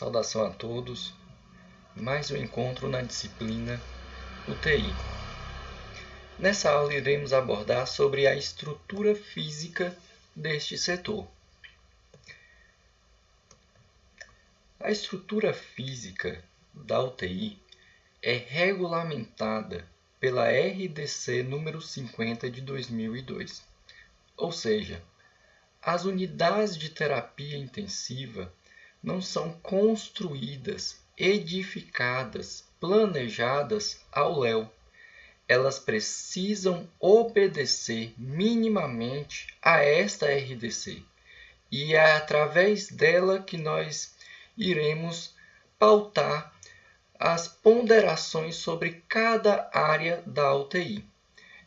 Saudação a todos, mais um encontro na disciplina UTI. Nessa aula iremos abordar sobre a estrutura física deste setor. A estrutura física da UTI é regulamentada pela RDC número 50 de 2002, ou seja, as unidades de terapia intensiva não são construídas, edificadas, planejadas ao léu. Elas precisam obedecer minimamente a esta RDC. E é através dela que nós iremos pautar as ponderações sobre cada área da UTI.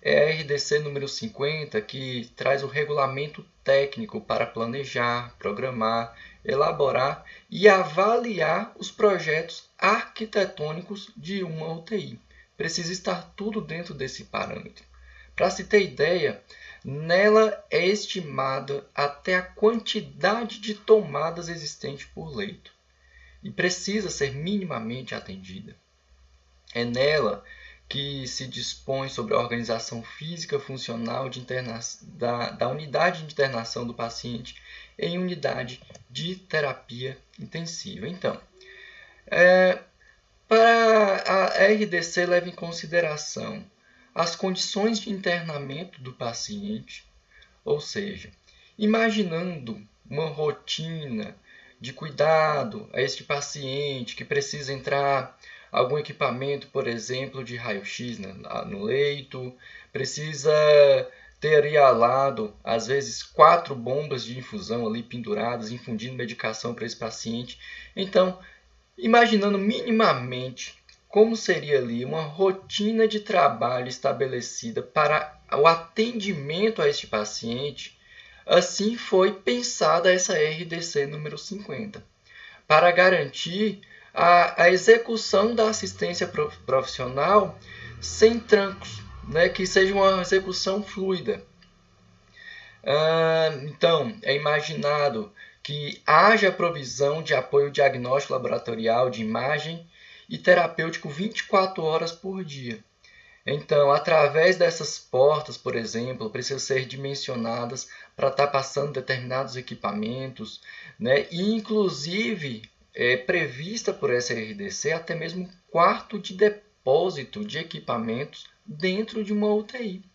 É a RDC número 50 que traz o regulamento técnico para planejar, programar, elaborar e avaliar os projetos arquitetônicos de uma UTI. Precisa estar tudo dentro desse parâmetro. Para se ter ideia, nela é estimada até a quantidade de tomadas existentes por leito e precisa ser minimamente atendida. É nela que se dispõe sobre a organização física funcional da unidade de internação do paciente em unidade de terapia intensiva. Então, para a RDC leva em consideração as condições de internamento do paciente, ou seja, imaginando uma rotina de cuidado a este paciente que precisa entrar algum equipamento, por exemplo, de raio-x no leito, precisa ter ali ao lado, às vezes, 4 bombas de infusão ali penduradas, infundindo medicação para esse paciente. Então, imaginando minimamente como seria ali uma rotina de trabalho estabelecida para o atendimento a este paciente, assim foi pensada essa RDC número 50, para garantir a execução da assistência profissional sem trancos, que seja uma execução fluida. Então, é imaginado que haja provisão de apoio diagnóstico laboratorial, de imagem e terapêutico 24 horas por dia. Então, através dessas portas, por exemplo, precisam ser dimensionadas para estar passando determinados equipamentos, e inclusive é prevista por essa RDC até mesmo quarto de depósito de equipamentos dentro de uma UTI.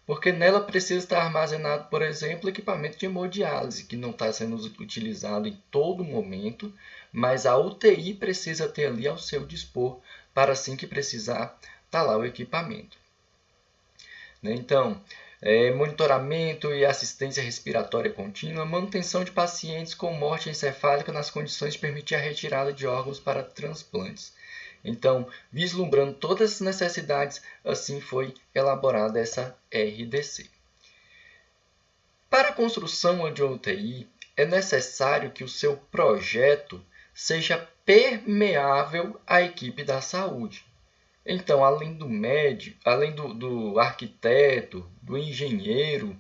Porque nela precisa estar armazenado, por exemplo, equipamento de hemodiálise, que não está sendo utilizado em todo momento, mas a UTI precisa ter ali ao seu dispor, para assim que precisar, está lá o equipamento. Então, monitoramento e assistência respiratória contínua, manutenção de pacientes com morte encefálica nas condições de permitir a retirada de órgãos para transplantes. Então, vislumbrando todas as necessidades, assim foi elaborada essa RDC. Para a construção de UTI, é necessário que o seu projeto seja permeável à equipe da saúde. Então, além do médico, além do arquiteto, do engenheiro,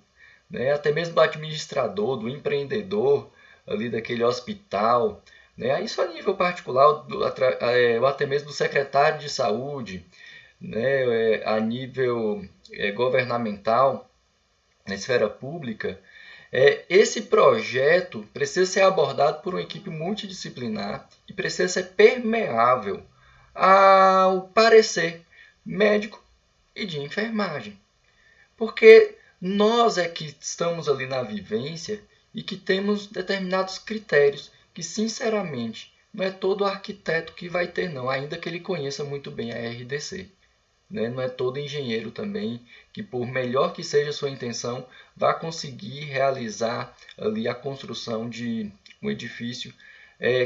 até mesmo do administrador, do empreendedor ali daquele hospital, isso a nível particular, ou até mesmo do secretário de saúde, a nível governamental, na esfera pública, esse projeto precisa ser abordado por uma equipe multidisciplinar e precisa ser permeável ao parecer médico e de enfermagem. Porque nós é que estamos ali na vivência e que temos determinados critérios que, sinceramente, não é todo arquiteto que vai ter, não, ainda que ele conheça muito bem a RDC. Não é todo engenheiro também que, por melhor que seja a sua intenção, vai conseguir realizar ali a construção de um edifício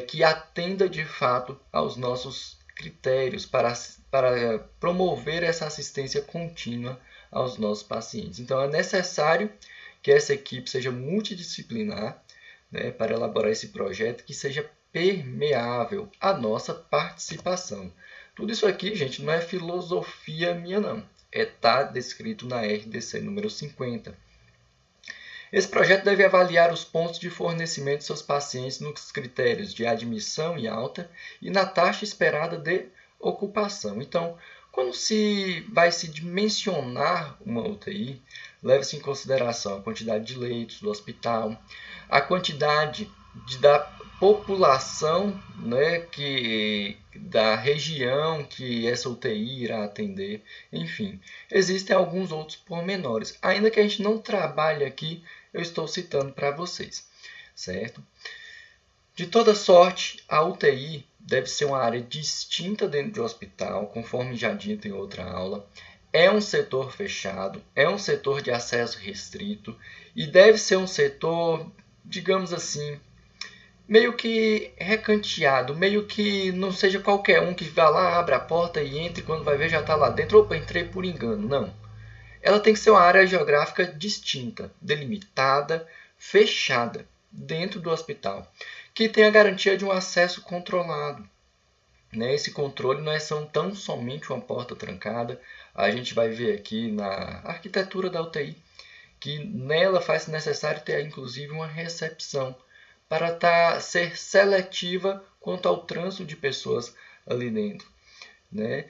que atenda de fato aos nossos critérios para promover essa assistência contínua aos nossos pacientes. Então, é necessário que essa equipe seja multidisciplinar, para elaborar esse projeto, que seja permeável à nossa participação. Tudo isso aqui, gente, não é filosofia minha, não. Está descrito na RDC número 50. Esse projeto deve avaliar os pontos de fornecimento de seus pacientes nos critérios de admissão e alta e na taxa esperada de ocupação. Então, quando vai se dimensionar uma UTI, leva-se em consideração a quantidade de leitos do hospital, a quantidade da população, né, da região que essa UTI irá atender, enfim. Existem alguns outros pormenores. Ainda que a gente não trabalhe aqui, eu estou citando para vocês, certo? De toda sorte, a UTI deve ser uma área distinta dentro do hospital, conforme já dito em outra aula. É um setor fechado, é um setor de acesso restrito e deve ser um setor, digamos assim, meio que recanteado, meio que não seja qualquer um que vá lá, abre a porta e entre, quando vai ver já está lá dentro. Opa, entrei por engano. Não. Ela tem que ser uma área geográfica distinta, delimitada, fechada, dentro do hospital, que tenha a garantia de um acesso controlado. Esse controle não é tão somente uma porta trancada. A gente vai ver aqui na arquitetura da UTI que nela faz necessário ter inclusive uma recepção para ser seletiva quanto ao trânsito de pessoas ali dentro. Né?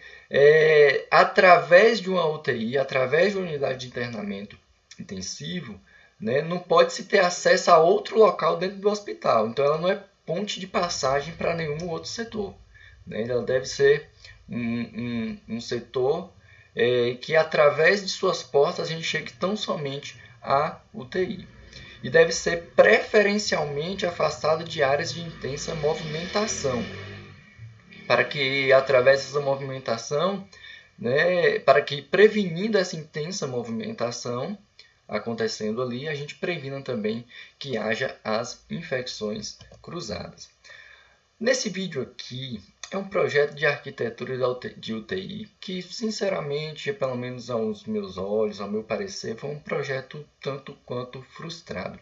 Através de uma UTI, através de uma unidade de internamento intensivo, né, não pode se ter acesso a outro local dentro do hospital. Então, ela não é ponte de passagem para nenhum outro setor. Né? Ela deve ser um setor que, através de suas portas, a gente chegue tão somente à UTI. E deve ser preferencialmente afastado de áreas de intensa movimentação, para que através dessa movimentação, né, para que prevenindo essa intensa movimentação acontecendo ali, a gente previna também que haja as infecções cruzadas. Nesse vídeo aqui é um projeto de arquitetura de UTI que, sinceramente, pelo menos aos meus olhos, ao meu parecer, foi um projeto tanto quanto frustrado.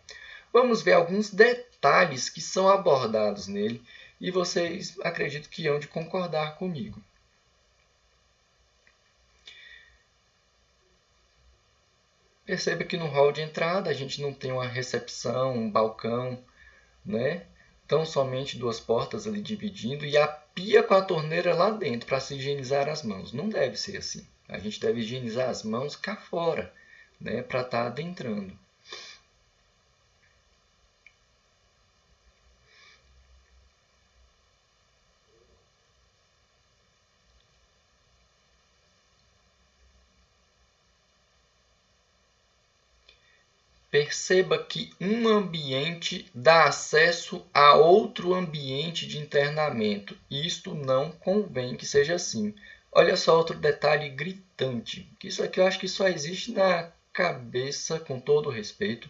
Vamos ver alguns detalhes que são abordados nele e vocês acredito que hão de concordar comigo. Perceba que no hall de entrada a gente não tem uma recepção, um balcão, né? Tão somente duas portas ali dividindo e a pia com a torneira lá dentro para se higienizar as mãos. Não deve ser assim. A gente deve higienizar as mãos cá fora, né? Para estar adentrando. Perceba que um ambiente dá acesso a outro ambiente de internamento. Isto não convém que seja assim. Olha só outro detalhe gritante, que isso aqui eu acho que só existe na cabeça, com todo o respeito,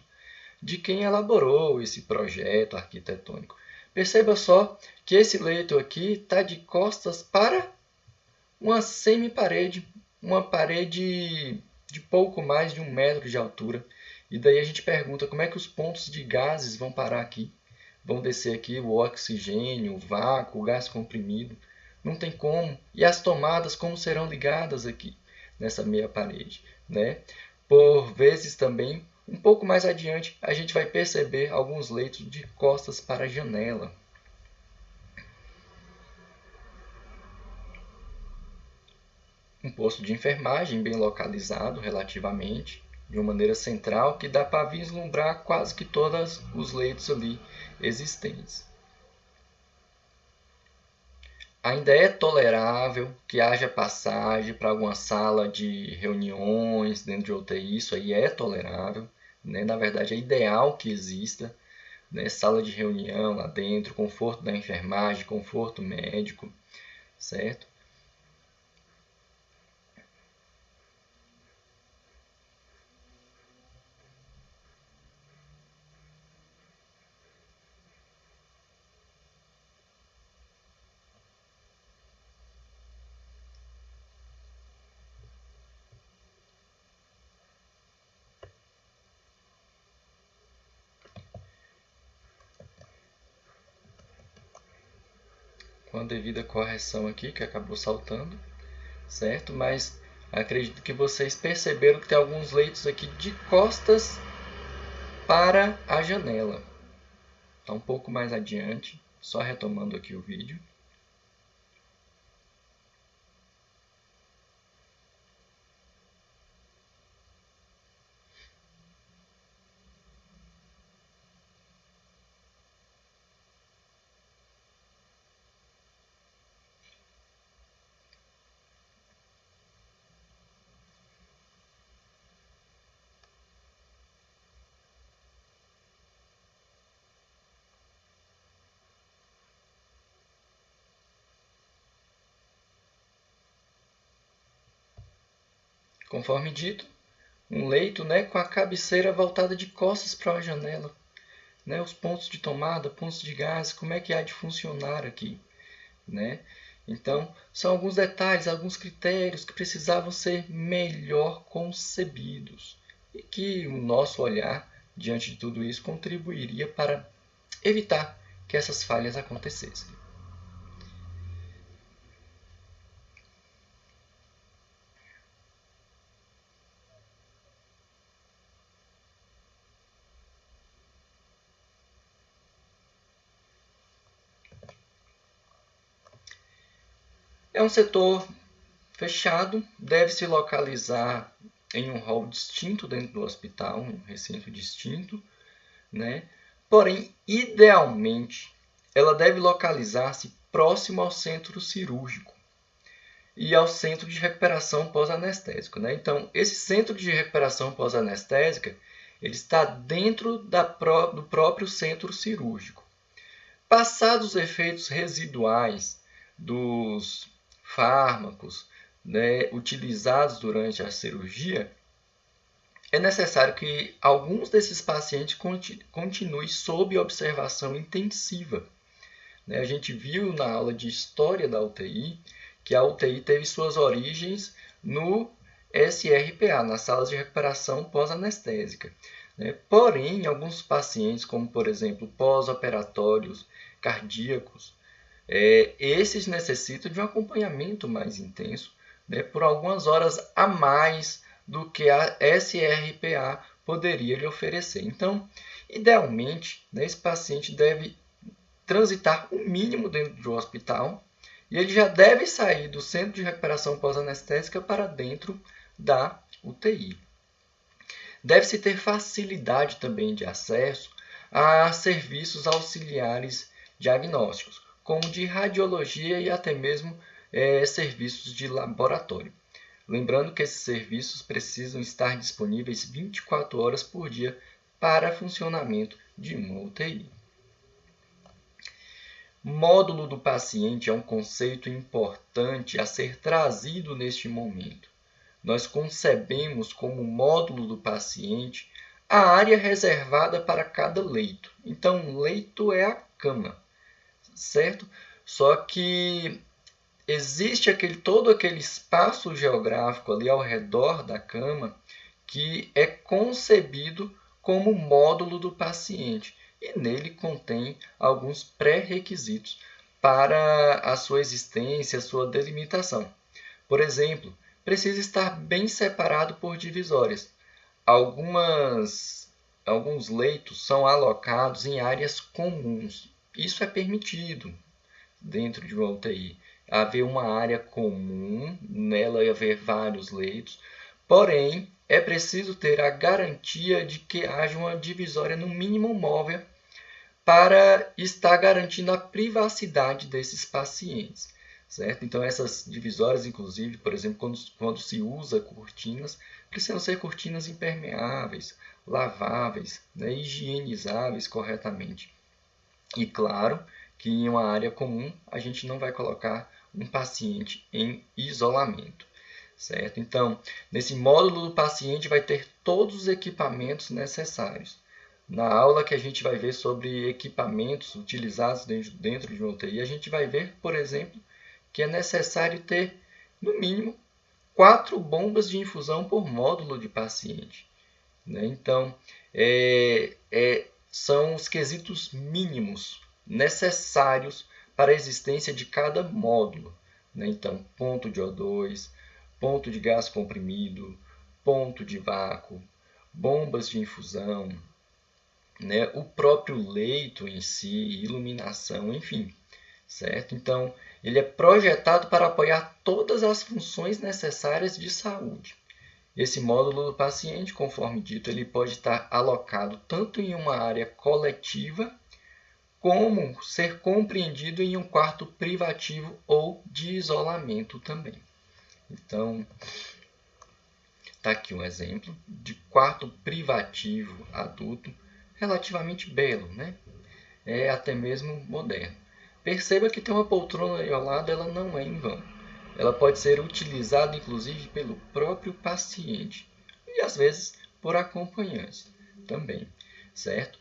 de quem elaborou esse projeto arquitetônico. Perceba só que esse leito aqui está de costas para uma semi-parede, uma parede de pouco mais de 1 metro de altura. E daí a gente pergunta como é que os pontos de gases vão parar aqui. Vão descer aqui o oxigênio, o vácuo, o gás comprimido. Não tem como. E as tomadas como serão ligadas aqui nessa meia parede, né? Por vezes também, um pouco mais adiante, a gente vai perceber alguns leitos de costas para a janela. Um posto de enfermagem bem localizado relativamente, de uma maneira central, que dá para vislumbrar quase que todos os leitos ali existentes. Ainda é tolerável que haja passagem para alguma sala de reuniões dentro de UTI, isso aí é tolerável, né? Na verdade é ideal que exista, né? Sala de reunião lá dentro, conforto da enfermagem, conforto médico, certo? Com a devida correção aqui, que acabou saltando, certo? Mas acredito que vocês perceberam que tem alguns leitos aqui de costas para a janela. Está um pouco mais adiante, só retomando aqui o vídeo. Conforme dito, um leito, né, com a cabeceira voltada de costas para a janela. Né, os pontos de tomada, pontos de gás, como é que há de funcionar aqui. Né? Então, são alguns detalhes, alguns critérios que precisavam ser melhor concebidos e que o nosso olhar diante de tudo isso contribuiria para evitar que essas falhas acontecessem. É um setor fechado, deve se localizar em um hall distinto dentro do hospital, um recinto distinto, né? Porém, idealmente, ela deve localizar-se próximo ao centro cirúrgico e ao centro de recuperação pós-anestésico. Né? Então, esse centro de recuperação pós-anestésica ele está dentro do próprio centro cirúrgico. Passados os efeitos residuais dos fármacos, né, utilizados durante a cirurgia, é necessário que alguns desses pacientes continuem sob observação intensiva. A gente viu na aula de História da UTI que a UTI teve suas origens no SRPA, nas salas de recuperação pós-anestésica. Porém, em alguns pacientes, como por exemplo pós-operatórios cardíacos, esses necessitam de um acompanhamento mais intenso, por algumas horas a mais do que a SRPA poderia lhe oferecer. Então, idealmente, esse paciente deve transitar o mínimo dentro do hospital e ele já deve sair do centro de recuperação pós-anestésica para dentro da UTI. Deve-se ter facilidade também de acesso a serviços auxiliares diagnósticos, como de radiologia e até mesmo serviços de laboratório. Lembrando que esses serviços precisam estar disponíveis 24 horas por dia para funcionamento de uma UTI. Módulo do paciente é um conceito importante a ser trazido neste momento. Nós concebemos como módulo do paciente a área reservada para cada leito. Então, um leito é a cama, certo? Só que existe todo aquele espaço geográfico ali ao redor da cama que é concebido como módulo do paciente e nele contém alguns pré-requisitos para a sua existência, a sua delimitação. Por exemplo, precisa estar bem separado por divisórias. Alguns leitos são alocados em áreas comuns. Isso é permitido dentro de uma UTI. Haver uma área comum, nela haver vários leitos, porém é preciso ter a garantia de que haja uma divisória no mínimo móvel para estar garantindo a privacidade desses pacientes. Certo? Então essas divisórias, inclusive, por exemplo, quando se usa cortinas, precisam ser cortinas impermeáveis, laváveis, higienizáveis corretamente. E claro que em uma área comum a gente não vai colocar um paciente em isolamento. Certo? Então, nesse módulo do paciente vai ter todos os equipamentos necessários. Na aula que a gente vai ver sobre equipamentos utilizados dentro de uma UTI, a gente vai ver, por exemplo, que é necessário ter, no mínimo, 4 bombas de infusão por módulo de paciente. Então, são os quesitos mínimos necessários para a existência de cada módulo. Então, ponto de O2, ponto de gás comprimido, ponto de vácuo, bombas de infusão, né, o próprio leito em si, iluminação, enfim, certo? Então, ele é projetado para apoiar todas as funções necessárias de saúde. Esse módulo do paciente, conforme dito, ele pode estar alocado tanto em uma área coletiva, como ser compreendido em um quarto privativo ou de isolamento também. Então, está aqui um exemplo de quarto privativo adulto, relativamente belo, né? É até mesmo moderno. Perceba que tem uma poltrona ali ao lado, ela não é em vão. Ela pode ser utilizada inclusive pelo próprio paciente e às vezes por acompanhantes também, certo?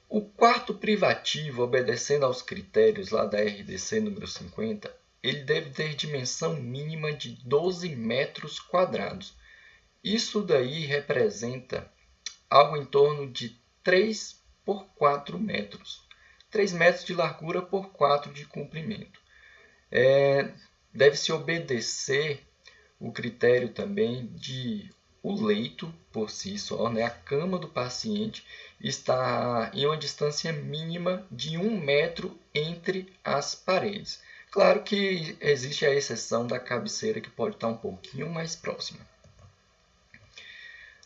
O quarto privativo, obedecendo aos critérios lá da RDC número 50, ele deve ter dimensão mínima de 12 metros quadrados. Isso daí representa algo em torno de 3 por 4 metros. 3 metros de largura por 4 de comprimento. Deve-se obedecer o critério também de o leito por si só, né? A cama do paciente está em uma distância mínima de 1 metro entre as paredes. Claro que existe a exceção da cabeceira, que pode estar um pouquinho mais próxima.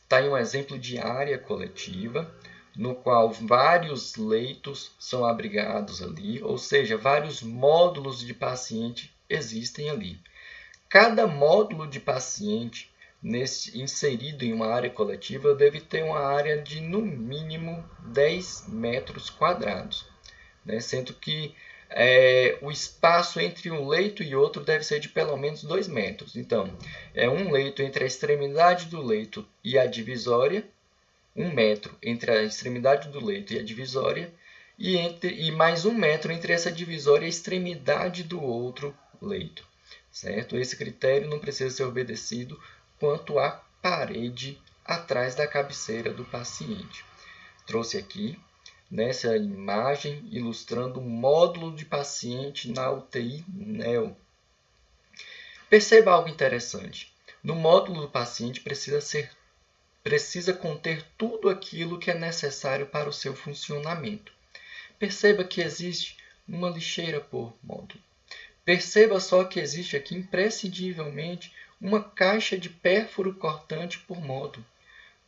Está aí um exemplo de área coletiva, no qual vários leitos são abrigados ali, ou seja, vários módulos de paciente existem ali. Cada módulo de paciente inserido em uma área coletiva deve ter uma área de, no mínimo, 10 metros quadrados, né? Sendo que o espaço entre um leito e outro deve ser de pelo menos 2 metros. Então, é um leito entre a extremidade do leito e a divisória, 1 metro entre a extremidade do leito e a divisória, e mais 1 metro entre essa divisória e a extremidade do outro leito. Certo? Esse critério não precisa ser obedecido quanto à parede atrás da cabeceira do paciente. Trouxe aqui nessa imagem ilustrando um módulo de paciente na UTI NEO. Perceba algo interessante. No módulo do paciente precisa conter tudo aquilo que é necessário para o seu funcionamento. Perceba que existe uma lixeira por módulo. Perceba só que existe aqui imprescindivelmente uma caixa de pérfuro cortante por módulo.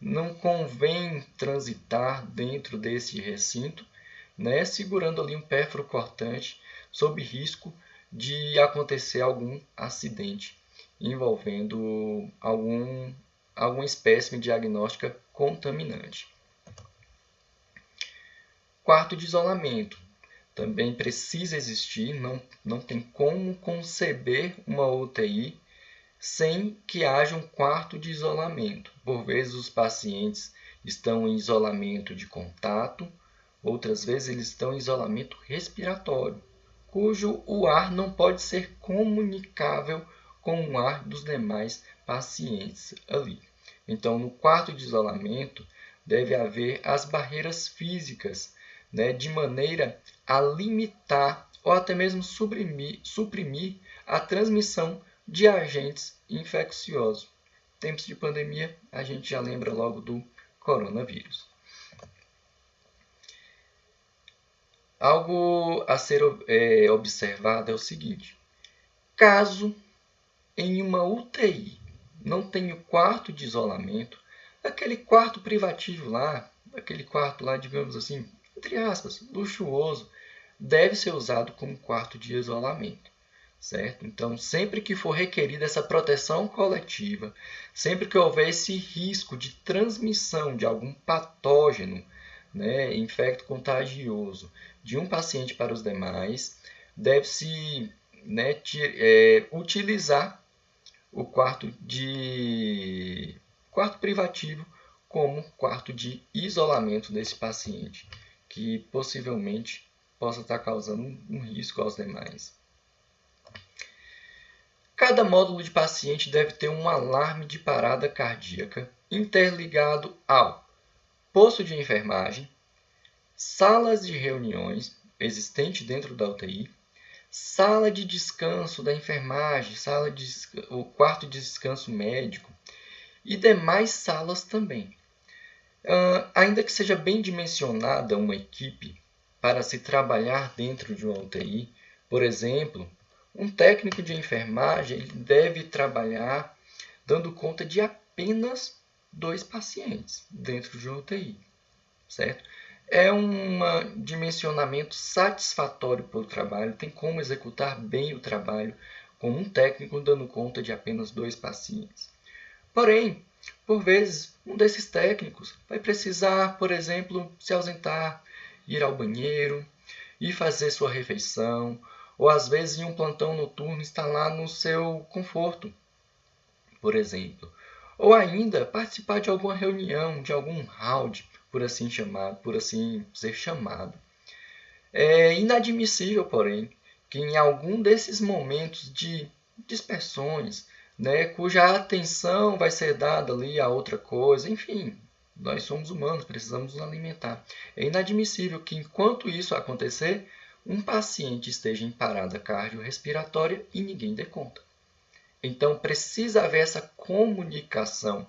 Não convém transitar dentro desse recinto, né, segurando ali um pérfuro cortante, sob risco de acontecer algum acidente envolvendo alguma espécime diagnóstica contaminante. Quarto de isolamento. Também precisa existir, não tem como conceber uma UTI sem que haja um quarto de isolamento. Por vezes os pacientes estão em isolamento de contato, outras vezes eles estão em isolamento respiratório, cujo o ar não pode ser comunicável com o ar dos demais pacientes ali. Então, no quarto de isolamento, deve haver as barreiras físicas, né, de maneira a limitar ou até mesmo suprimir a transmissão de agentes infecciosos. Em tempos de pandemia, a gente já lembra logo do coronavírus. Algo a ser observado é o seguinte: caso em uma UTI não tenha o quarto de isolamento, aquele quarto privativo lá, digamos assim, entre aspas, luxuoso, deve ser usado como quarto de isolamento. Certo? Então, sempre que for requerida essa proteção coletiva, sempre que houver esse risco de transmissão de algum patógeno, né, infecto-contagioso, de um paciente para os demais, deve-se, né, utilizar o quarto privativo como quarto de isolamento desse paciente, que possivelmente possa estar causando um risco aos demais. Cada módulo de paciente deve ter um alarme de parada cardíaca interligado ao posto de enfermagem, salas de reuniões existente dentro da UTI, sala de descanso da enfermagem, o quarto de descanso médico e demais salas também. Ainda que seja bem dimensionada uma equipe para se trabalhar dentro de uma UTI, por exemplo, um técnico de enfermagem ele deve trabalhar dando conta de apenas 2 pacientes dentro de uma UTI, certo? É um dimensionamento satisfatório para o trabalho, tem como executar bem o trabalho como um técnico dando conta de apenas 2 pacientes. Porém, por vezes, um desses técnicos vai precisar, por exemplo, se ausentar, ir ao banheiro, ir fazer sua refeição, ou às vezes em um plantão noturno está lá no seu conforto, por exemplo. Ou ainda participar de alguma reunião, de algum round, por assim ser chamado. É inadmissível, porém, que em algum desses momentos de dispersões, né, cuja atenção vai ser dada ali a outra coisa, enfim, nós somos humanos, precisamos nos alimentar. É inadmissível que enquanto isso acontecer, um paciente esteja em parada cardiorrespiratória e ninguém dê conta. Então precisa haver essa comunicação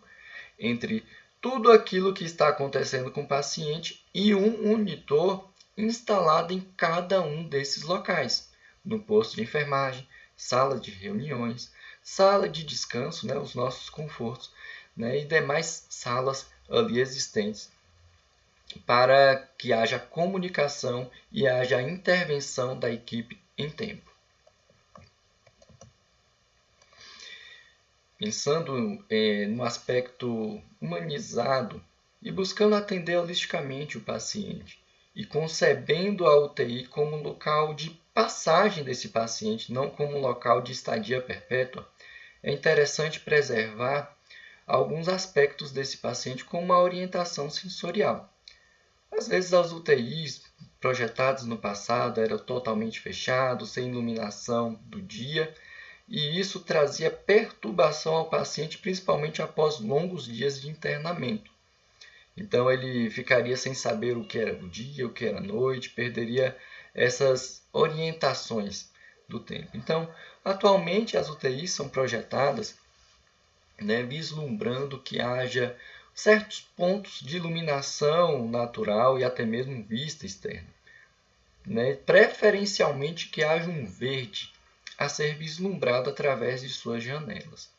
entre tudo aquilo que está acontecendo com o paciente e um monitor instalado em cada um desses locais, no posto de enfermagem, sala de reuniões, sala de descanso, né, os nossos confortos, né, e demais salas ali existentes, para que haja comunicação e haja intervenção da equipe em tempo. Pensando no aspecto humanizado e buscando atender holisticamente o paciente e concebendo a UTI como local de passagem desse paciente, não como local de estadia perpétua, é interessante preservar alguns aspectos desse paciente com uma orientação sensorial. Às vezes as UTIs projetadas no passado eram totalmente fechadas, sem iluminação do dia, e isso trazia perturbação ao paciente, principalmente após longos dias de internamento. Então ele ficaria sem saber o que era o dia, o que era a noite, perderia essas orientações do tempo. Então, atualmente as UTIs são projetadas, né, vislumbrando que haja certos pontos de iluminação natural e até mesmo vista externa, né, preferencialmente que haja um verde a ser vislumbrado através de suas janelas.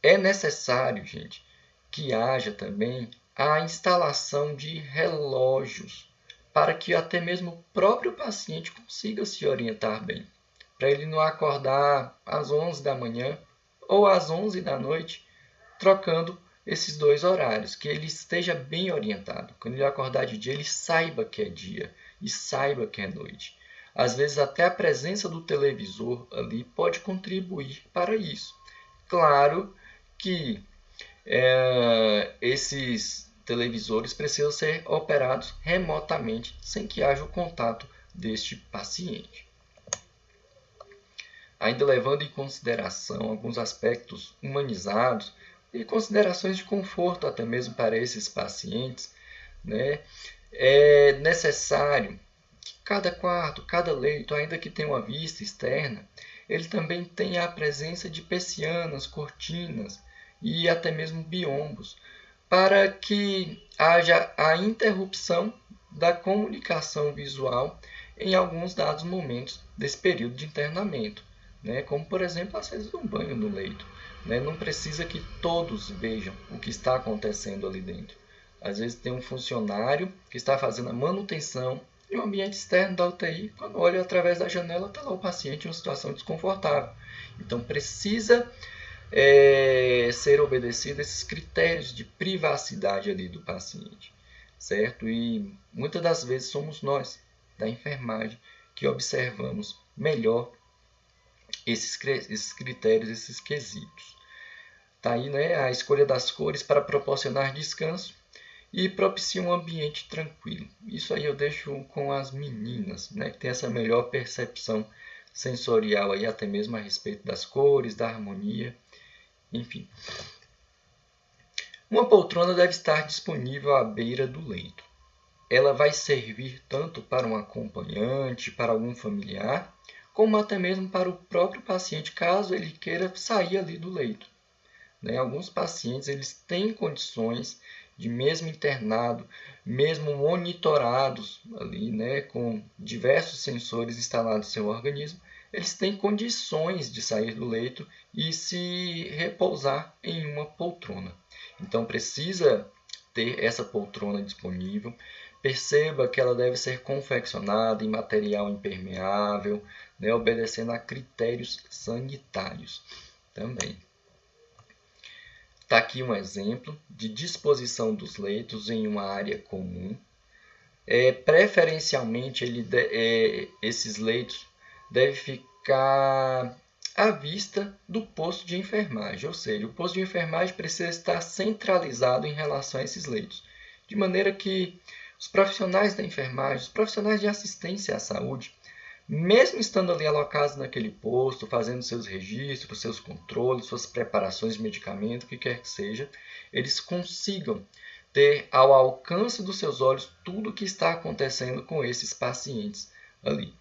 É necessário, gente, que haja também a instalação de relógios para que até mesmo o próprio paciente consiga se orientar bem, para ele não acordar às 11 da manhã ou às 11 da noite, trocando esses dois horários, que ele esteja bem orientado. Quando ele acordar de dia, ele saiba que é dia e saiba que é noite. Às vezes até a presença do televisor ali pode contribuir para isso. Claro que esses televisores precisam ser operados remotamente, sem que haja o contato deste paciente. Ainda levando em consideração alguns aspectos humanizados e considerações de conforto até mesmo para esses pacientes, né, é necessário que cada quarto, cada leito, ainda que tenha uma vista externa, ele também tenha a presença de persianas, cortinas e até mesmo biombos, para que haja a interrupção da comunicação visual em alguns dados momentos desse período de internamento, né? Como, por exemplo, às vezes um banho no leito. Né? Não precisa que todos vejam o que está acontecendo ali dentro. Às vezes tem um funcionário que está fazendo a manutenção em um ambiente externo da UTI, quando olha através da janela, está lá o paciente em uma situação desconfortável. Então precisa ser obedecido esses critérios de privacidade ali do paciente, certo? E muitas das vezes somos nós, da enfermagem, que observamos melhor esses critérios, esses quesitos. Está aí, né, a escolha das cores para proporcionar descanso e propicia um ambiente tranquilo. Isso aí eu deixo com as meninas, né, que tem essa melhor percepção sensorial aí, até mesmo a respeito das cores, da harmonia, enfim. Uma poltrona deve estar disponível à beira do leito. Ela vai servir tanto para um acompanhante, para algum familiar, como até mesmo para o próprio paciente, caso ele queira sair ali do leito. Né? Alguns pacientes eles têm condições de mesmo internado, mesmo monitorados ali, né, com diversos sensores instalados no seu organismo, eles têm condições de sair do leito e se repousar em uma poltrona. Então precisa ter essa poltrona disponível. Perceba que ela deve ser confeccionada em material impermeável, né, obedecendo a critérios sanitários também. Está aqui um exemplo de disposição dos leitos em uma área comum. Preferencialmente, esses leitos devem ficar à vista do posto de enfermagem, ou seja, o posto de enfermagem precisa estar centralizado em relação a esses leitos, de maneira que os profissionais da enfermagem, os profissionais de assistência à saúde, mesmo estando ali alocados naquele posto, fazendo seus registros, seus controles, suas preparações de medicamento, o que quer que seja, eles consigam ter ao alcance dos seus olhos tudo o que está acontecendo com esses pacientes ali,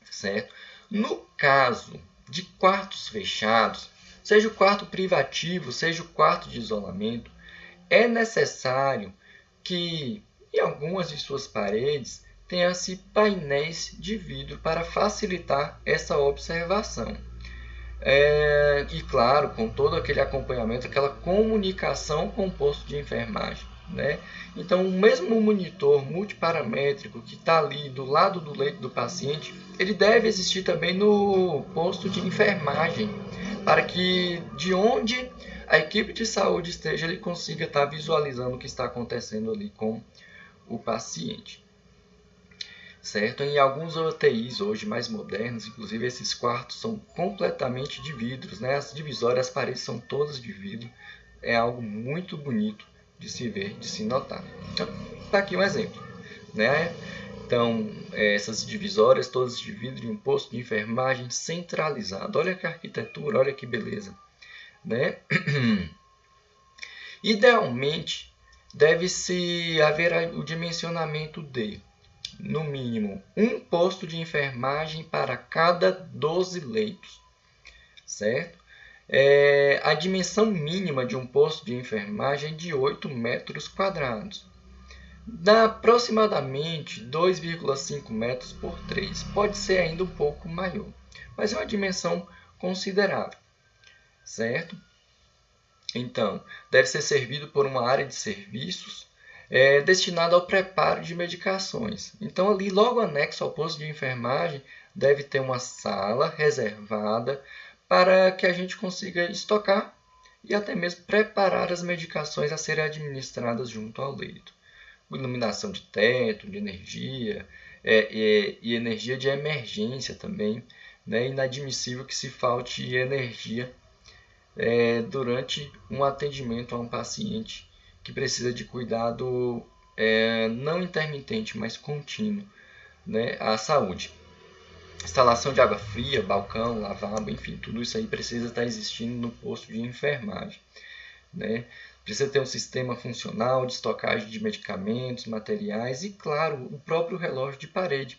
certo? No caso de quartos fechados, seja o quarto privativo, seja o quarto de isolamento, é necessário que em algumas de suas paredes tenha-se painéis de vidro para facilitar essa observação. E claro, com todo aquele acompanhamento, aquela comunicação com o posto de enfermagem, né? Então, o mesmo monitor multiparamétrico que está ali do lado do leito do paciente, ele deve existir também no posto de enfermagem, para que de onde a equipe de saúde esteja, ele consiga estar visualizando o que está acontecendo ali com o paciente. Certo? Em alguns UTIs hoje mais modernos, inclusive esses quartos são completamente de vidros, né? As divisórias, as paredes são todas de vidro. É algo muito bonito de se ver, de se notar. Então, está aqui um exemplo, né? Então, essas divisórias todas de vidro em um posto de enfermagem centralizado. Olha que arquitetura, olha que beleza, né? Idealmente, deve-se haver o dimensionamento de no mínimo um posto de enfermagem para cada 12 leitos, certo? A dimensão mínima de um posto de enfermagem é de 8 metros quadrados. Dá aproximadamente 2,5 metros por 3. Pode ser ainda um pouco maior, mas é uma dimensão considerável, certo? Então, deve ser servido por uma área de serviços destinado ao preparo de medicações. Então, ali, logo anexo ao posto de enfermagem, deve ter uma sala reservada para que a gente consiga estocar e até mesmo preparar as medicações a serem administradas junto ao leito. Iluminação de teto, de energia e energia de emergência também. Né? Inadmissível que se falte energia durante um atendimento a um paciente que precisa de cuidado não intermitente, mas contínuo, né, à saúde. Instalação de água fria, balcão, lavabo, enfim, tudo isso aí precisa estar existindo no posto de enfermagem, né? Precisa ter um sistema funcional de estocagem de medicamentos, materiais e, claro, o próprio relógio de parede.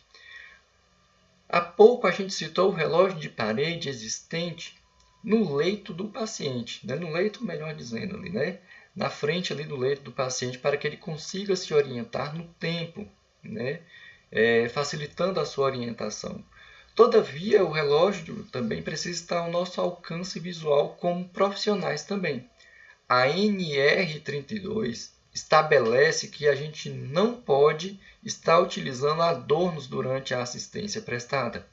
Há pouco a gente citou o relógio de parede existente no leito do paciente, né? No leito, melhor dizendo, ali, né? Na frente ali do leito do paciente, para que ele consiga se orientar no tempo, né? Facilitando a sua orientação. Todavia, o relógio também precisa estar ao nosso alcance visual como profissionais também. A NR32 estabelece que a gente não pode estar utilizando adornos durante a assistência prestada.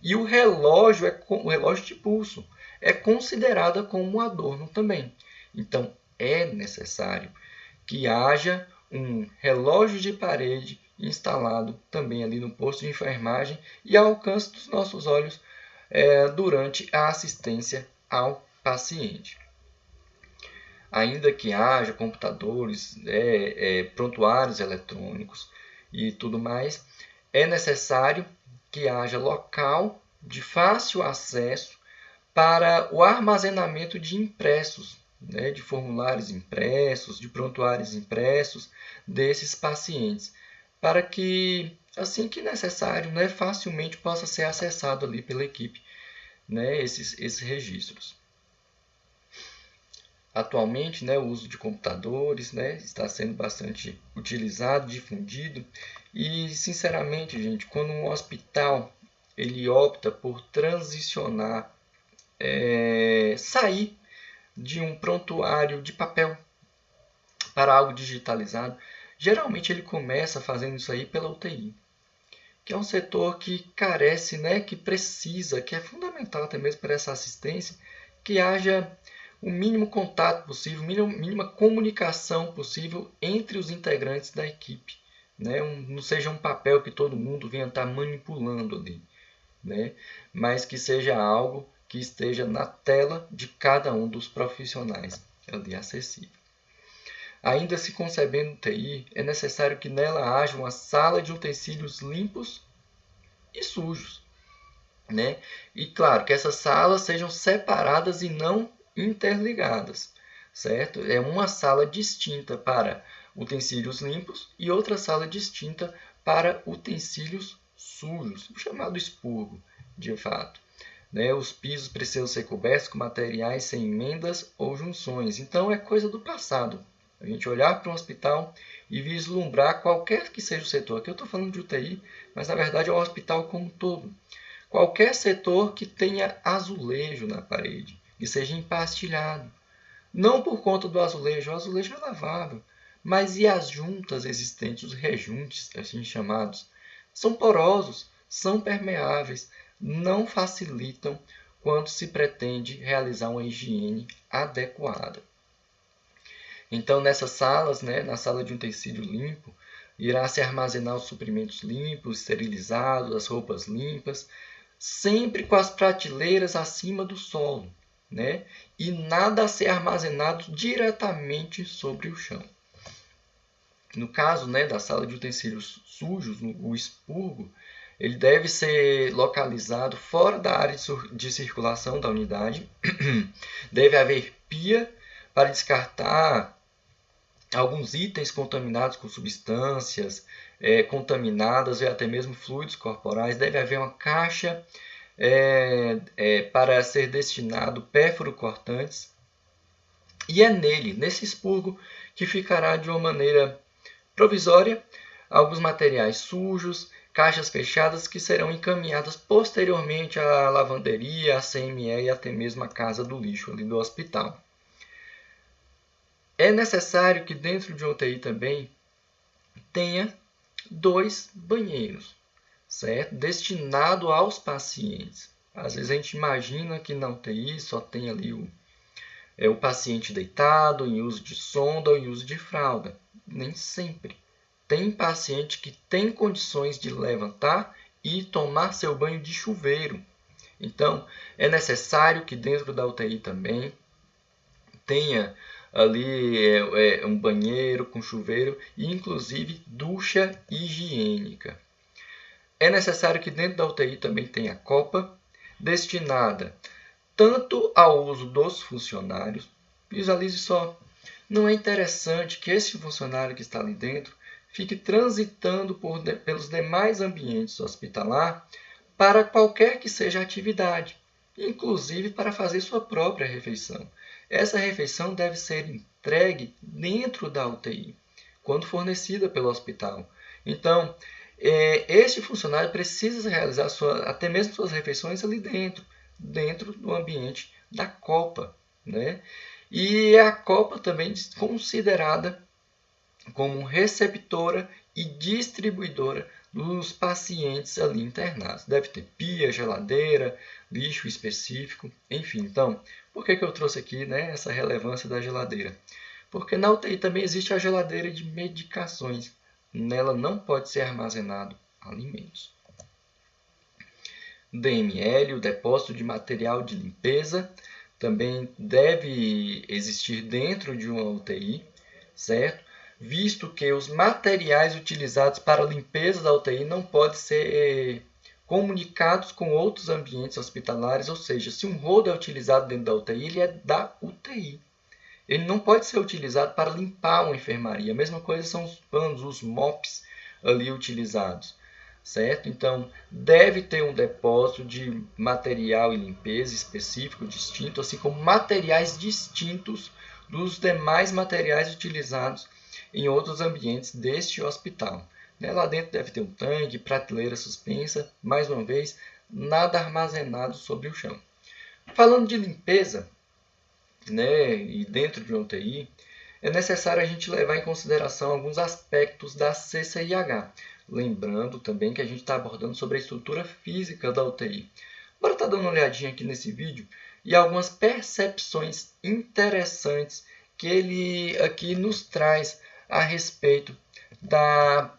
E o relógio de pulso é considerado como um adorno também. Então, é necessário que haja um relógio de parede instalado também ali no posto de enfermagem e ao alcance dos nossos olhos durante a assistência ao paciente. Ainda que haja computadores, prontuários eletrônicos e tudo mais, é necessário que haja local de fácil acesso para o armazenamento de impressos, né, de formulários impressos, de prontuários impressos desses pacientes, para que, assim que necessário, né, facilmente possa ser acessado ali pela equipe, né, esses registros. atualmente, né, o uso de computadores, né, está sendo bastante utilizado, difundido. E, sinceramente, gente, quando um hospital ele opta por transicionar, sair de um prontuário de papel para algo digitalizado, geralmente ele começa fazendo isso aí pela UTI, que é um setor que carece, né, que precisa, que é fundamental até mesmo para essa assistência, que haja o mínimo contato possível, mínima comunicação possível entre os integrantes da equipe. Né? Não seja um papel que todo mundo venha estar manipulando ali, né? Mas que seja algo que esteja na tela de cada um dos profissionais ali acessível. Ainda se concebendo TI, é necessário que nela haja uma sala de utensílios limpos e sujos, né? E claro, que essas salas sejam separadas e não interligadas, certo? É uma sala distinta para utensílios limpos e outra sala distinta para utensílios sujos, o chamado expurgo, de fato. Né? Os pisos precisam ser cobertos com materiais sem emendas ou junções. Então é coisa do passado. A gente olhar para um hospital e vislumbrar qualquer que seja o setor. Aqui eu estou falando de UTI, mas na verdade é o hospital como um todo. Qualquer setor que tenha azulejo na parede e seja empastilhado. Não por conta do azulejo, o azulejo é lavável, mas e as juntas existentes, os rejuntes, assim chamados, são porosos, são permeáveis, não facilitam quando se pretende realizar uma higiene adequada. Então, nessas salas, né, na sala de utensílio limpo, irá se armazenar os suprimentos limpos, esterilizados, as roupas limpas, sempre com as prateleiras acima do solo, né? E nada a ser armazenado diretamente sobre o chão. No caso, né, da sala de utensílios sujos, o expurgo, ele deve ser localizado fora da área de circulação da unidade. Deve haver pia para descartar alguns itens contaminados com substâncias contaminadas e até mesmo fluidos corporais. Deve haver uma caixa para ser destinado pérfuro-cortantes. E é nesse expurgo, que ficará de uma maneira provisória alguns materiais sujos, caixas fechadas que serão encaminhadas posteriormente à lavanderia, à CME e até mesmo à casa do lixo ali do hospital. É necessário que dentro de uma UTI também tenha 2 banheiros, certo? Destinado aos pacientes. Às vezes a gente imagina que na UTI só tem ali o paciente deitado, em uso de sonda ou em uso de fralda. Nem sempre. Tem paciente que tem condições de levantar e tomar seu banho de chuveiro. Então, é necessário que dentro da UTI também tenha ali um banheiro com chuveiro e inclusive ducha higiênica. É necessário que dentro da UTI também tenha copa destinada tanto ao uso dos funcionários. Visualize só, não é interessante que esse funcionário que está ali dentro fique transitando pelos demais ambientes hospitalar para qualquer que seja a atividade, inclusive para fazer sua própria refeição. Essa refeição deve ser entregue dentro da UTI, quando fornecida pelo hospital. Então, este funcionário precisa realizar até mesmo suas refeições ali dentro do ambiente da copa, né? E a copa também considerada como receptora e distribuidora dos pacientes ali internados. Deve ter pia, geladeira, lixo específico, enfim. Então, por que eu trouxe aqui, né, essa relevância da geladeira? Porque na UTI também existe a geladeira de medicações. Nela não pode ser armazenado alimentos. DML, o depósito de material de limpeza, também deve existir dentro de uma UTI, certo? Visto que os materiais utilizados para a limpeza da UTI não podem ser comunicados com outros ambientes hospitalares, ou seja, se um rodo é utilizado dentro da UTI, ele é da UTI. Ele não pode ser utilizado para limpar uma enfermaria. A mesma coisa são os panos, os mops ali utilizados, certo? Então, deve ter um depósito de material e limpeza específico, distinto, assim como materiais distintos dos demais materiais utilizados em outros ambientes deste hospital. Lá dentro deve ter um tanque, prateleira suspensa, mais uma vez, nada armazenado sobre o chão. Falando de limpeza, e dentro de uma UTI, é necessário a gente levar em consideração alguns aspectos da CCIH. Lembrando também que a gente está abordando sobre a estrutura física da UTI. Bora estar dando uma olhadinha aqui nesse vídeo e algumas percepções interessantes que ele aqui nos traz a respeito da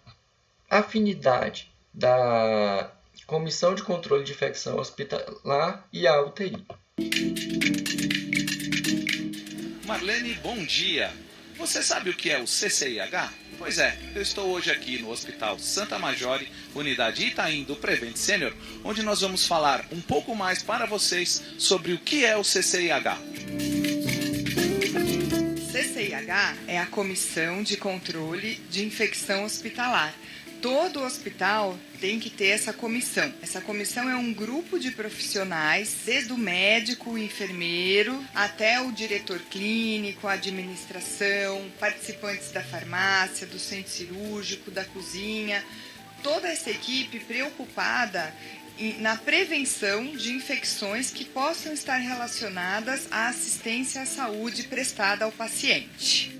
afinidade da Comissão de Controle de Infecção Hospitalar e a UTI. Marlene, bom dia. Você sabe o que é o CCIH? Pois é, eu estou hoje aqui no Hospital Santa Majore, Unidade Itaim do Prevent Senior, onde nós vamos falar um pouco mais para vocês sobre o que é o CCIH. CCIH é a Comissão de Controle de Infecção Hospitalar. Todo hospital tem que ter essa comissão. Essa comissão é um grupo de profissionais, desde o médico, o enfermeiro, até o diretor clínico, a administração, participantes da farmácia, do centro cirúrgico, da cozinha. Toda essa equipe preocupada na prevenção de infecções que possam estar relacionadas à assistência à saúde prestada ao paciente.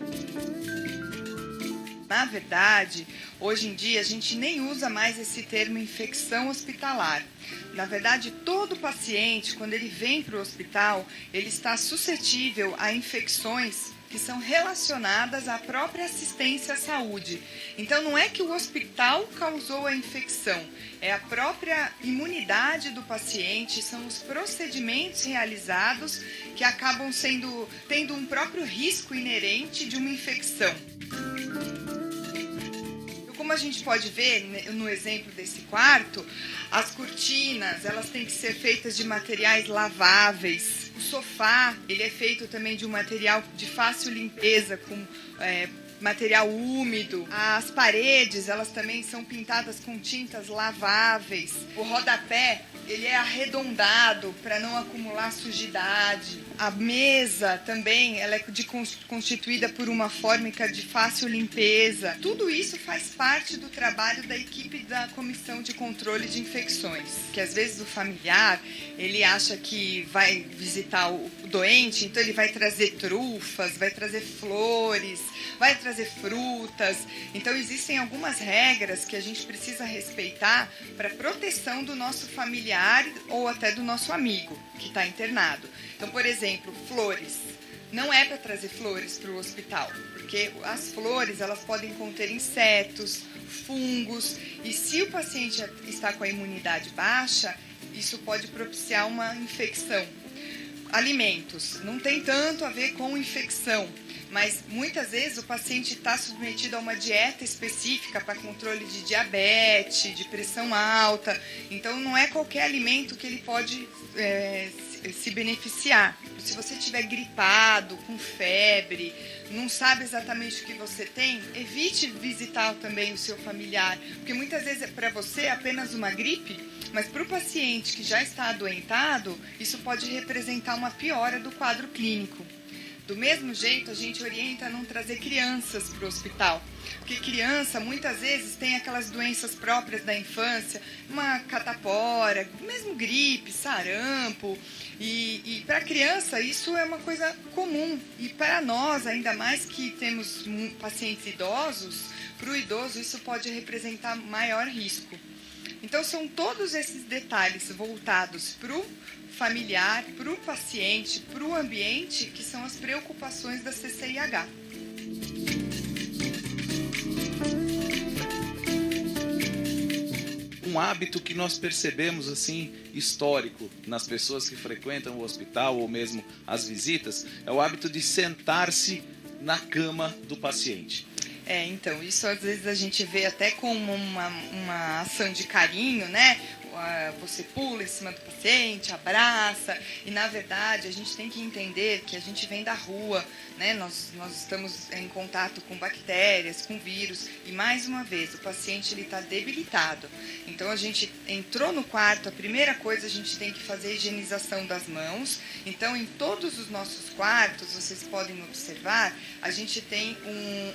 Na verdade, hoje em dia a gente nem usa mais esse termo infecção hospitalar. Na verdade, todo paciente, quando ele vem para o hospital, ele está suscetível a infecções que são relacionadas à própria assistência à saúde. Então, não é que o hospital causou a infecção, é a própria imunidade do paciente, são os procedimentos realizados que acabam tendo um próprio risco inerente de uma infecção. Como a gente pode ver no exemplo desse quarto, as cortinas, elas têm que ser feitas de materiais laváveis. O sofá, ele é feito também de um material de fácil limpeza, com material úmido. As paredes, elas também são pintadas com tintas laváveis. O rodapé, ele é arredondado para não acumular sujidade. A mesa também, ela é constituída por uma fórmica de fácil limpeza. Tudo isso faz parte do trabalho da equipe da Comissão de Controle de Infecções. Que às vezes o familiar, ele acha que vai visitar o doente, então ele vai trazer trufas, vai trazer flores, vai trazer frutas. Então existem algumas regras que a gente precisa respeitar para proteção do nosso familiar ou até do nosso amigo que está internado. Então, por exemplo, flores. Não é para trazer flores para o hospital, porque as flores elas podem conter insetos, fungos, e se o paciente está com a imunidade baixa, isso pode propiciar uma infecção. Alimentos, não tem tanto a ver com infecção, mas muitas vezes o paciente está submetido a uma dieta específica para controle de diabetes, de pressão alta, então não é qualquer alimento que ele pode se beneficiar. Se você estiver gripado, com febre, não sabe exatamente o que você tem, evite visitar também o seu familiar, porque muitas vezes para você é apenas uma gripe, mas para o paciente que já está adoentado, isso pode representar uma piora do quadro clínico. Do mesmo jeito, a gente orienta a não trazer crianças para o hospital, porque criança muitas vezes tem aquelas doenças próprias da infância, uma catapora, mesmo gripe, sarampo, e para a criança isso é uma coisa comum, e para nós, ainda mais que temos pacientes idosos, para o idoso isso pode representar maior risco. Então são todos esses detalhes voltados para o familiar, para o paciente, para o ambiente, que são as preocupações da CCIH. Um hábito que nós percebemos assim histórico nas pessoas que frequentam o hospital ou mesmo as visitas é o hábito de sentar-se na cama do paciente. Então, isso às vezes a gente vê até como uma ação de carinho, né? você pula em cima do paciente, abraça, e na verdade a gente tem que entender que a gente vem da rua, né? Nós estamos em contato com bactérias, com vírus, e mais uma vez o paciente está debilitado. Então a gente entrou no quarto, a primeira coisa a gente tem que fazer a higienização das mãos. Então em todos os nossos quartos, vocês podem observar, a gente tem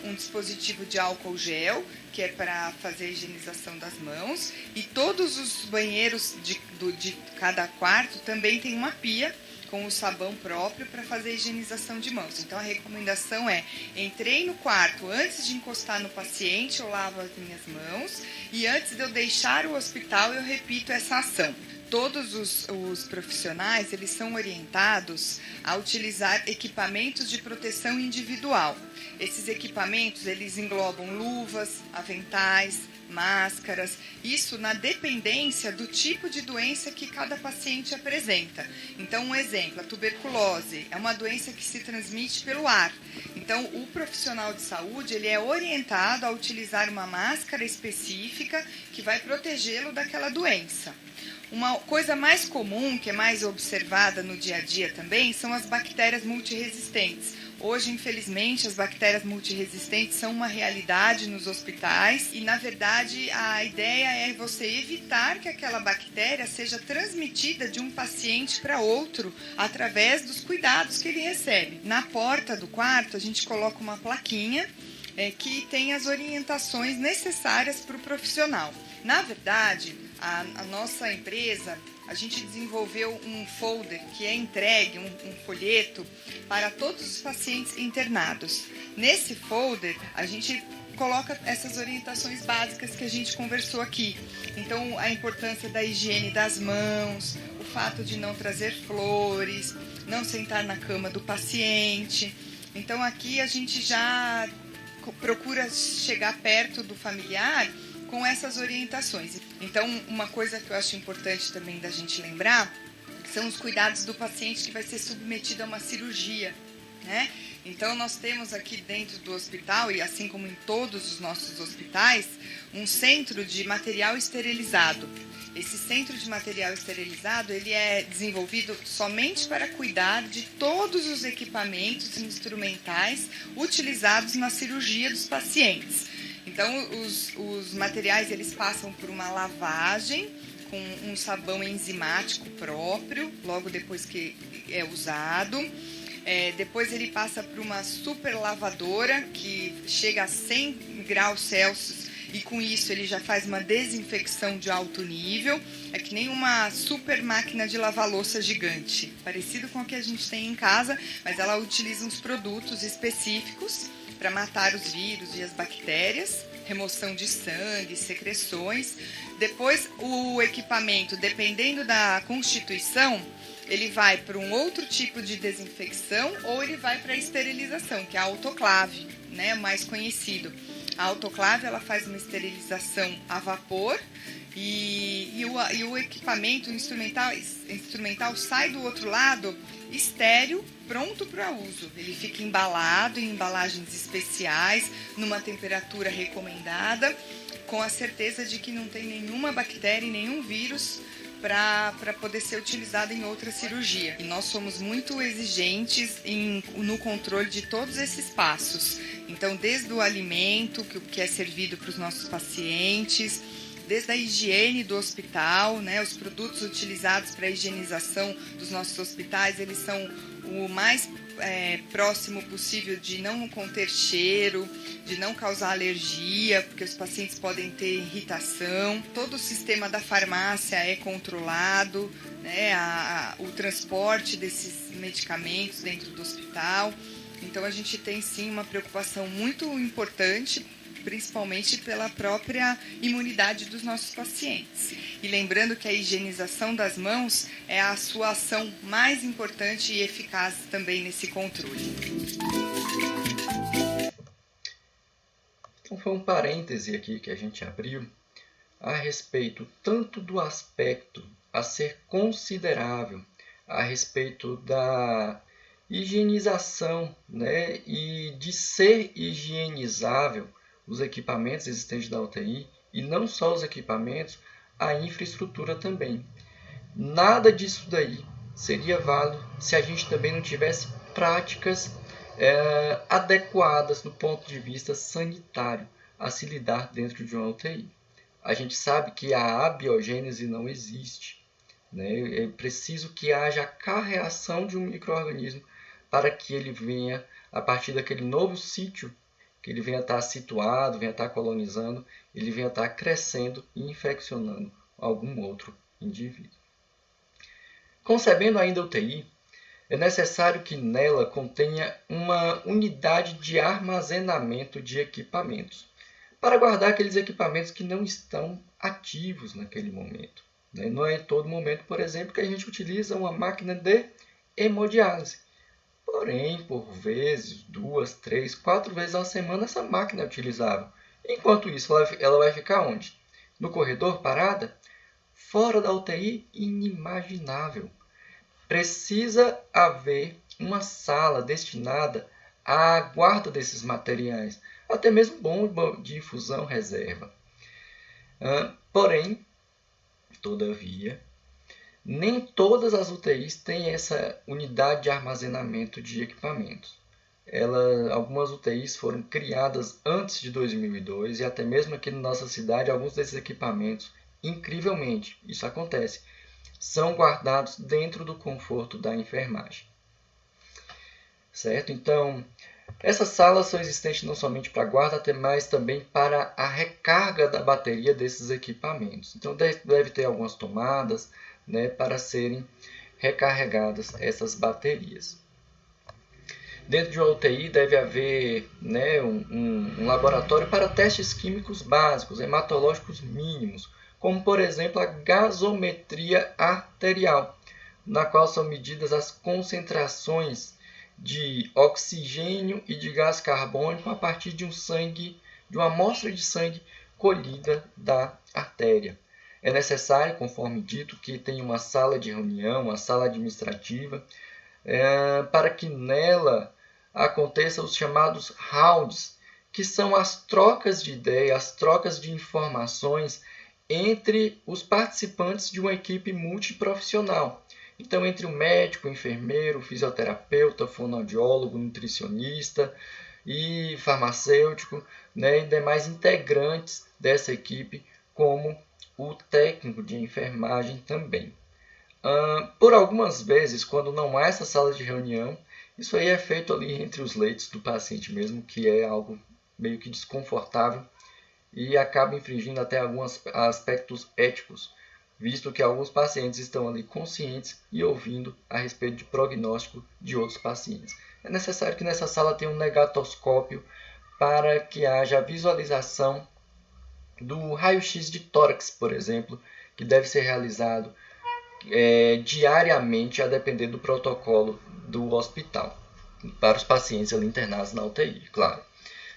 um dispositivo de álcool gel, que é para fazer a higienização das mãos, e todos os banheiros de cada quarto também tem uma pia com o sabão próprio para fazer a higienização de mãos. Então a recomendação é: entrei no quarto, antes de encostar no paciente, eu lavo as minhas mãos, e antes de eu deixar o hospital, eu repito essa ação. Todos os profissionais, eles são orientados a utilizar equipamentos de proteção individual. Esses equipamentos, eles englobam luvas, aventais, máscaras, isso na dependência do tipo de doença que cada paciente apresenta. Então, um exemplo, a tuberculose é uma doença que se transmite pelo ar. Então, o profissional de saúde, ele é orientado a utilizar uma máscara específica que vai protegê-lo daquela doença. Uma coisa mais comum, que é mais observada no dia a dia também, são as bactérias multiresistentes. Hoje, infelizmente, as bactérias multiresistentes são uma realidade nos hospitais e, na verdade, a ideia é você evitar que aquela bactéria seja transmitida de um paciente para outro através dos cuidados que ele recebe. Na porta do quarto, a gente coloca uma plaquinha que tem as orientações necessárias para o profissional. Na verdade, a nossa empresa, a gente desenvolveu um folder que é entregue, um folheto, para todos os pacientes internados. Nesse folder, a gente coloca essas orientações básicas que a gente conversou aqui. Então, a importância da higiene das mãos, o fato de não trazer flores, não sentar na cama do paciente. Então, aqui a gente já procura chegar perto do familiar com essas orientações. Então, uma coisa que eu acho importante também da gente lembrar são os cuidados do paciente que vai ser submetido a uma cirurgia, né? Então, nós temos aqui dentro do hospital, e assim como em todos os nossos hospitais, um centro de material esterilizado. Esse centro de material esterilizado, ele é desenvolvido somente para cuidar de todos os equipamentos instrumentais utilizados na cirurgia dos pacientes. Então, os materiais, eles passam por uma lavagem com um sabão enzimático próprio, logo depois que é usado. Depois ele passa por uma super lavadora que chega a 100 graus Celsius e com isso ele já faz uma desinfecção de alto nível. É que nem uma super máquina de lavar louça gigante, parecido com o que a gente tem em casa, mas ela utiliza uns produtos específicos para matar os vírus e as bactérias, remoção de sangue, secreções. Depois o equipamento, dependendo da constituição, ele vai para um outro tipo de desinfecção ou ele vai para a esterilização, que é a autoclave, né, mais conhecido. A autoclave, ela faz uma esterilização a vapor e o equipamento instrumental sai do outro lado estéril, pronto para uso. Ele fica embalado em embalagens especiais, numa temperatura recomendada, com a certeza de que não tem nenhuma bactéria e nenhum vírus para poder ser utilizado em outra cirurgia. E nós somos muito exigentes no controle de todos esses passos. Então, desde o alimento que é servido para os nossos pacientes, desde a higiene do hospital, né, os produtos utilizados para a higienização dos nossos hospitais, eles são o mais próximo possível de não conter cheiro, de não causar alergia, porque os pacientes podem ter irritação. Todo o sistema da farmácia é controlado, né, o transporte desses medicamentos dentro do hospital. Então a gente tem sim uma preocupação muito importante, principalmente pela própria imunidade dos nossos pacientes. E lembrando que a higienização das mãos é a sua ação mais importante e eficaz também nesse controle. Então foi um parêntese aqui que a gente abriu a respeito tanto do aspecto a ser considerável, a respeito da higienização, né, e de ser higienizável os equipamentos existentes da UTI, e não só os equipamentos, a infraestrutura também. Nada disso daí seria válido se a gente também não tivesse práticas adequadas do ponto de vista sanitário a se lidar dentro de uma UTI. A gente sabe que a abiogênese não existe, né? É preciso que haja a carreação de um micro-organismo para que ele venha, a partir daquele novo sítio, que ele venha estar situado, venha estar colonizando, ele venha estar crescendo e infeccionando algum outro indivíduo. Concebendo ainda a UTI, é necessário que nela contenha uma unidade de armazenamento de equipamentos, para guardar aqueles equipamentos que não estão ativos naquele momento. Não é em todo momento, por exemplo, que a gente utiliza uma máquina de hemodiálise. Porém, por vezes, 2, 3, 4 vezes à semana, essa máquina é utilizável. Enquanto isso, ela vai ficar onde? No corredor, parada? Fora da UTI, inimaginável. Precisa haver uma sala destinada à guarda desses materiais, até mesmo bomba de infusão reserva. Porém, todavia, nem todas as UTIs têm essa unidade de armazenamento de equipamentos. Algumas UTIs foram criadas antes de 2002 e até mesmo aqui na nossa cidade, alguns desses equipamentos, incrivelmente, isso acontece, são guardados dentro do conforto da enfermagem. Certo? Então, essas salas são existentes não somente para guarda, mas também para a recarga da bateria desses equipamentos. Então, deve ter algumas tomadas, né, para serem recarregadas essas baterias. Dentro de uma UTI deve haver, né, um laboratório para testes químicos básicos, hematológicos mínimos, como, por exemplo, a gasometria arterial, na qual são medidas as concentrações de oxigênio e de gás carbônico a partir de uma amostra de sangue colhida da artéria. É necessário, conforme dito, que tenha uma sala de reunião, uma sala administrativa, para que nela aconteçam os chamados rounds, que são as trocas de ideias, as trocas de informações entre os participantes de uma equipe multiprofissional. Então, entre o médico, o enfermeiro, o fisioterapeuta, fonoaudiólogo, nutricionista e farmacêutico, né, e demais integrantes dessa equipe, como o técnico de enfermagem também. Por algumas vezes, quando não há essa sala de reunião, isso aí é feito ali entre os leitos do paciente mesmo, que é algo meio que desconfortável e acaba infringindo até alguns aspectos éticos, visto que alguns pacientes estão ali conscientes e ouvindo a respeito de prognóstico de outros pacientes. É necessário que nessa sala tenha um negatoscópio para que haja a visualização do raio-x de tórax, por exemplo, que deve ser realizado diariamente, a depender do protocolo do hospital, para os pacientes ali internados na UTI, claro.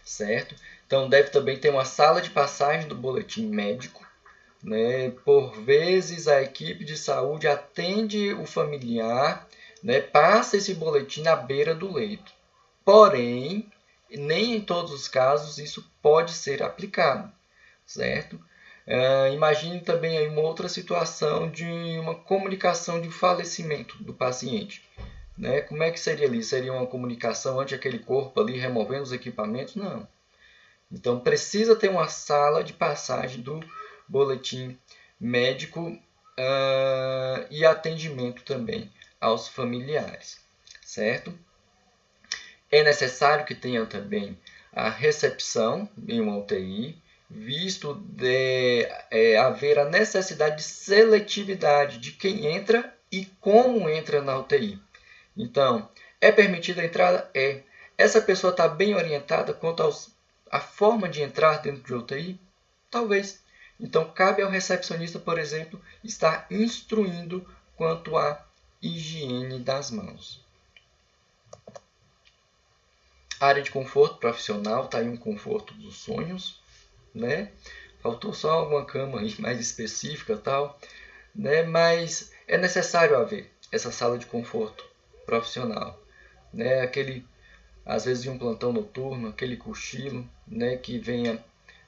Certo? Então, deve também ter uma sala de passagem do boletim médico, né? Por vezes, a equipe de saúde atende o familiar, né? Passa esse boletim na beira do leito. Porém, nem em todos os casos isso pode ser aplicado, certo? Imagine também aí uma outra situação de uma comunicação de falecimento do paciente. Né? Como é que seria ali? Seria uma comunicação ante aquele corpo ali removendo os equipamentos? Não. Então, precisa ter uma sala de passagem do boletim médico e atendimento também aos familiares, certo? É necessário que tenha também a recepção em uma UTI, visto haver a necessidade de seletividade de quem entra e como entra na UTI. Então, é permitida a entrada? É. Essa pessoa está bem orientada quanto à forma de entrar dentro de UTI? Talvez. Então, cabe ao recepcionista, por exemplo, estar instruindo quanto à higiene das mãos. Área de conforto profissional, está aí um conforto dos sonhos, né? Faltou só alguma cama aí mais específica, tal, né? Mas é necessário haver essa sala de conforto profissional, né? Às vezes de um plantão noturno, aquele cochilo, né? Que venha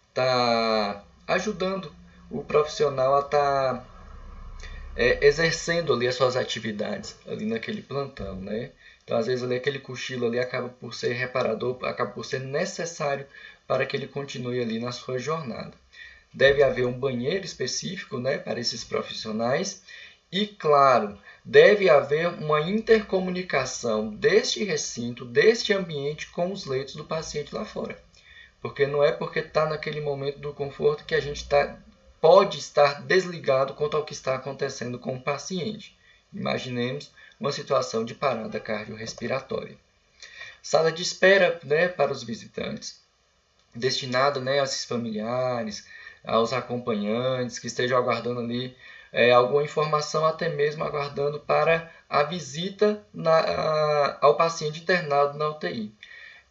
estar ajudando o profissional a estar exercendo ali as suas atividades ali naquele plantão, né? Então, às vezes, ali, aquele cochilo ali acaba por ser reparador, acaba por ser necessário para que ele continue ali na sua jornada. Deve haver um banheiro específico, né, para esses profissionais e, claro, deve haver uma intercomunicação deste recinto, deste ambiente com os leitos do paciente lá fora. Porque não é porque está naquele momento do conforto que a gente pode estar desligado quanto ao que está acontecendo com o paciente. Imaginemos uma situação de parada cardiorrespiratória. Sala de espera, né, para os visitantes, destinada, né, a esses familiares, aos acompanhantes que estejam aguardando ali alguma informação, até mesmo aguardando para a visita ao paciente internado na UTI.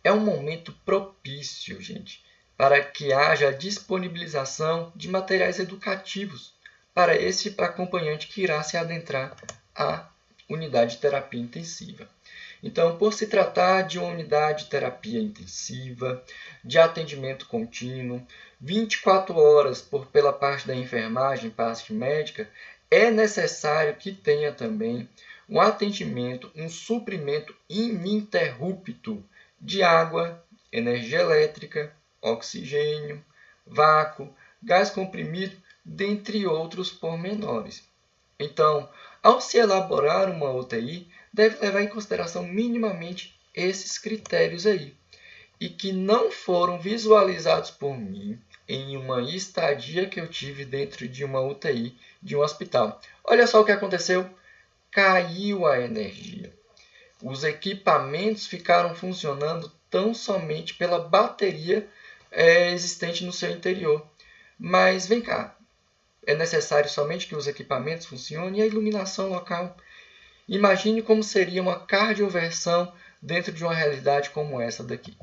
É um momento propício, gente, para que haja a disponibilização de materiais educativos para esse acompanhante que irá se adentrar à unidade de terapia intensiva. Então, por se tratar de uma unidade de terapia intensiva, de atendimento contínuo, 24 horas pela parte da enfermagem, parte médica, é necessário que tenha também um atendimento, um suprimento ininterrupto de água, energia elétrica, oxigênio, vácuo, gás comprimido, dentre outros pormenores. Então, ao se elaborar uma UTI, deve levar em consideração minimamente esses critérios aí, e que não foram visualizados por mim em uma estadia que eu tive dentro de uma UTI de um hospital. Olha só o que aconteceu, caiu a energia. Os equipamentos ficaram funcionando tão somente pela bateria existente no seu interior. Mas vem cá, é necessário somente que os equipamentos funcionem e a iluminação local. Imagine como seria uma cardioversão dentro de uma realidade como essa daqui.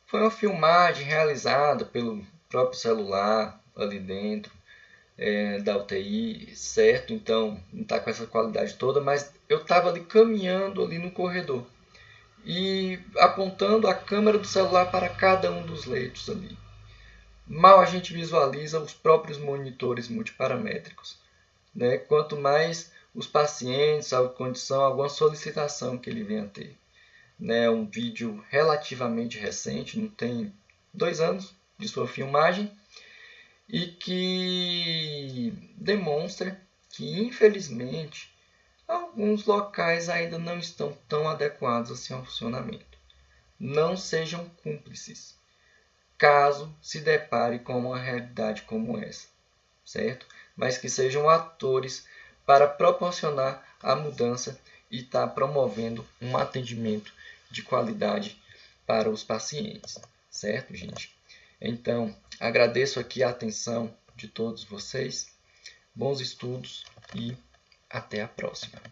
Foi uma filmagem realizada pelo próprio celular ali dentro da UTI, certo? Então não está com essa qualidade toda, mas eu estava ali caminhando ali no corredor e apontando a câmera do celular para cada um dos leitos ali. Mal a gente visualiza os próprios monitores multiparamétricos, né? Quanto mais os pacientes, a condição, alguma solicitação que ele venha a ter. Né, um vídeo relativamente recente, não tem 2 anos de sua filmagem, e que demonstra que, infelizmente, alguns locais ainda não estão tão adequados assim ao funcionamento. Não sejam cúmplices, caso se depare com uma realidade como essa, certo? Mas que sejam atores para proporcionar a mudança e estar promovendo um atendimento de qualidade para os pacientes, certo, gente? Então, agradeço aqui a atenção de todos vocês, bons estudos e até a próxima.